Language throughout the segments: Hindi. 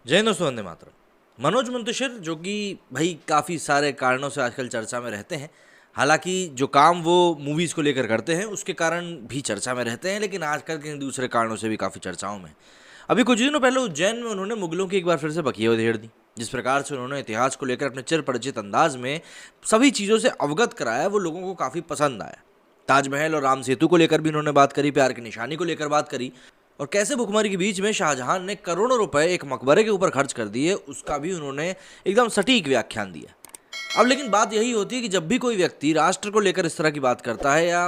जय हिंद दोस्तों, वंदे मातरम। मनोज मुंतशिर जो कि भाई काफ़ी सारे कारणों से आजकल चर्चा में रहते हैं। हालांकि जो काम वो मूवीज़ को लेकर करते हैं उसके कारण भी चर्चा में रहते हैं, लेकिन आजकल के दूसरे कारणों से भी काफ़ी चर्चाओं में। अभी कुछ दिनों पहले उज्जैन में उन्होंने मुगलों की एक बार फिर से बखिया उधेड़ दी। जिस प्रकार से उन्होंने इतिहास को लेकर अपने चिर परिचित अंदाज में सभी चीज़ों से अवगत कराया, वो लोगों को काफ़ी पसंद आया। ताजमहल और राम सेतु को लेकर भी उन्होंने बात करी, प्यार की निशानी को लेकर बात करी, और कैसे भुखमरी के बीच में शाहजहां ने करोड़ों रुपए एक मकबरे के ऊपर खर्च कर दिए, उसका भी उन्होंने एकदम सटीक व्याख्यान दिया। अब लेकिन बात यही होती है कि जब भी कोई व्यक्ति राष्ट्र को लेकर इस तरह की बात करता है या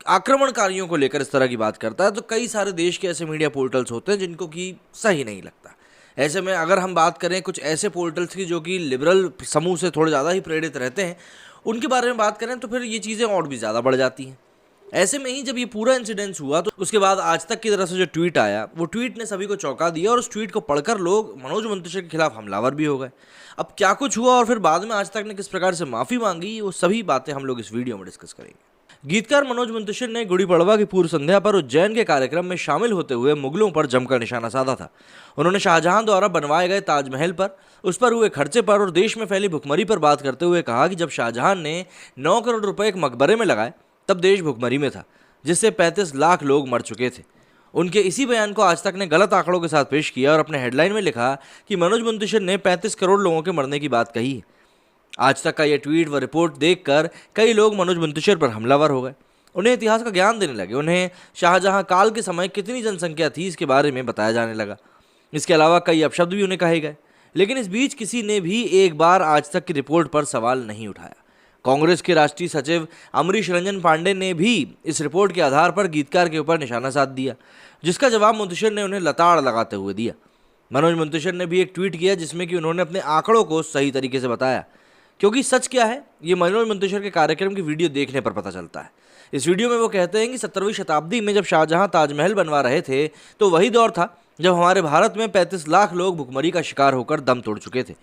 आक्रमणकारियों को लेकर इस तरह की बात करता है, तो कई सारे देश के ऐसे मीडिया पोर्टल्स होते हैं जिनको कि सही नहीं लगता। ऐसे में अगर हम बात करें कुछ ऐसे पोर्टल्स की जो कि लिबरल समूह से थोड़े ज़्यादा ही प्रेरित रहते हैं, उनके बारे में बात करें तो फिर ये चीज़ें और भी ज़्यादा बढ़ जाती हैं। ऐसे में ही जब ये पूरा इंसिडेंस हुआ तो उसके बाद आज तक की तरफ से जो ट्वीट आया, वो ट्वीट ने सभी को चौंका दिया, और उस ट्वीट को पढ़कर लोग मनोज मुंतशिर के खिलाफ हमलावर भी हो गए। अब क्या कुछ हुआ और फिर बाद में आज तक ने किस प्रकार से माफ़ी मांगी, वो सभी बातें हम लोग इस वीडियो में डिस्कस करेंगे। गीतकार मनोज मुंतशिर ने गुड़ी पड़वा की पूर्व संध्या पर उज्जैन के कार्यक्रम में शामिल होते हुए मुगलों पर जमकर निशाना साधा था। उन्होंने शाहजहां द्वारा बनवाए गए ताजमहल पर, उस पर हुए खर्चे पर और देश में फैली भुखमरी पर बात करते हुए कहा कि जब शाहजहां ने 9 करोड़ रुपए एक मकबरे में लगाए तब देश भुखमरी में था, जिससे 35 लाख लोग मर चुके थे। उनके इसी बयान को आज तक ने गलत आंकड़ों के साथ पेश किया और अपने हेडलाइन में लिखा कि मनोज मुंतशिर ने 35 करोड़ लोगों के मरने की बात कही है। आज तक का ये ट्वीट व रिपोर्ट देखकर कई लोग मनोज मुंतशिर पर हमलावर हो गए। उन्हें इतिहास का ज्ञान देने लगे। उन्हें शाहजहां काल के समय कितनी जनसंख्या थी इसके बारे में बताया जाने लगा। इसके अलावा कई अपशब्द भी उन्हें कहे गए, लेकिन इस बीच किसी ने भी एक बार आज तक की रिपोर्ट पर सवाल नहीं उठाया। कांग्रेस के राष्ट्रीय सचिव अमरीश रंजन पांडे ने भी इस रिपोर्ट के आधार पर गीतकार के ऊपर निशाना साध दिया, जिसका जवाब मुंतशिर ने उन्हें लताड़ लगाते हुए दिया। मनोज मुंतशिर ने भी एक ट्वीट किया जिसमें कि उन्होंने अपने आंकड़ों को सही तरीके से बताया, क्योंकि सच क्या है ये मनोज मुंतशिर के कार्यक्रम की वीडियो देखने पर पता चलता है। इस वीडियो में वो कहते हैं कि 17वीं शताब्दी में जब शाहजहां ताजमहल बनवा रहे थे तो वही दौर था जब हमारे भारत में 35 लाख लोग भुखमरी का शिकार होकर दम तोड़ चुके थे,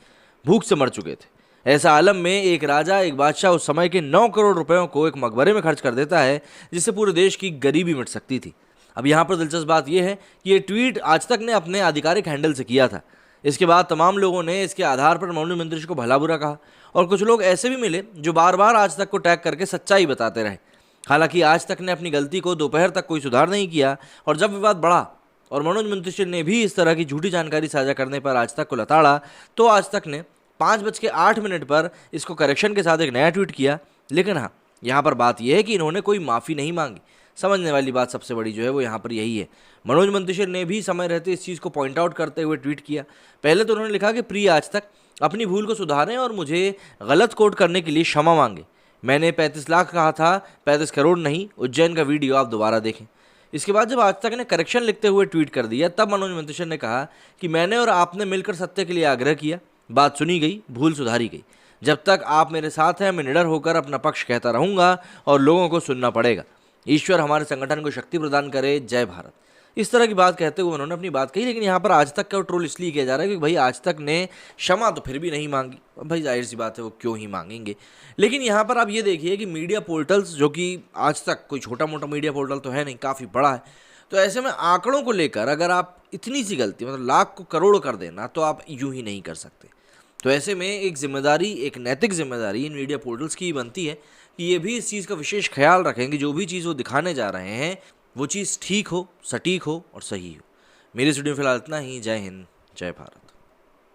भूख से मर चुके थे। ऐसा आलम में एक राजा, एक बादशाह उस समय के 9 करोड़ रुपयों को एक मकबरे में खर्च कर देता है, जिससे पूरे देश की गरीबी मिट सकती थी। अब यहाँ पर दिलचस्प बात यह है कि ये ट्वीट आज तक ने अपने आधिकारिक हैंडल से किया था। इसके बाद तमाम लोगों ने इसके आधार पर मनोज मुंतशिर को भला बुरा कहा, और कुछ लोग ऐसे भी मिले जो बार बार आज तक को टैग करके सच्चाई बताते रहे। हालांकि आज तक ने अपनी गलती को दोपहर तक कोई सुधार नहीं किया, और जब विवाद बढ़ा और मनोज मुंतशिर ने भी इस तरह की झूठी जानकारी साझा करने पर आज तक को लताड़ा, तो आज तक ने 5:08 पर इसको करेक्शन के साथ एक नया ट्वीट किया। लेकिन हाँ, यहाँ पर बात यह है कि इन्होंने कोई माफ़ी नहीं मांगी। समझने वाली बात सबसे बड़ी जो है वो यहाँ पर यही है। मनोज मुंतशिर ने भी समय रहते इस चीज़ को पॉइंट आउट करते हुए ट्वीट किया। पहले तो उन्होंने लिखा कि प्रिय आज तक, अपनी भूल को सुधारें और मुझे गलत कोट करने के लिए क्षमा मांगे। मैंने 35 लाख कहा था, 35 करोड़ नहीं। उज्जैन का वीडियो आप दोबारा देखें। इसके बाद जब आज तक ने करेक्शन लिखते हुए ट्वीट कर दिया, तब मनोज मुंतशिर ने कहा कि मैंने और आपने मिलकर सत्य के लिए आग्रह किया, बात सुनी गई, भूल सुधारी गई। जब तक आप मेरे साथ हैं मैं निडर होकर अपना पक्ष कहता रहूँगा और लोगों को सुनना पड़ेगा। ईश्वर हमारे संगठन को शक्ति प्रदान करे। जय भारत। इस तरह की बात कहते हुए उन्होंने अपनी बात कही। लेकिन यहाँ पर आज तक का ट्रोल इसलिए किया जा रहा है कि भाई आज तक ने क्षमा तो फिर भी नहीं मांगी। अब भाई जाहिर सी बात है, वो क्यों ही मांगेंगे। लेकिन यहाँ पर आप ये देखिए कि मीडिया पोर्टल्स, जो कि आज तक कोई छोटा मोटा मीडिया पोर्टल तो है नहीं, काफ़ी बड़ा है, तो ऐसे में आंकड़ों को लेकर अगर आप इतनी सी गलती, मतलब लाख को करोड़ कर देना, तो आप यूं ही नहीं कर सकते। तो ऐसे में एक जिम्मेदारी, एक नैतिक जिम्मेदारी इन मीडिया पोर्टल्स की बनती है कि ये भी इस चीज़ का विशेष ख्याल रखें कि जो भी चीज़ वो दिखाने जा रहे हैं वो चीज़ ठीक हो, सटीक हो और सही हो। मेरी स्टूडियो फिलहाल इतना ही। जय हिंद, जय भारत।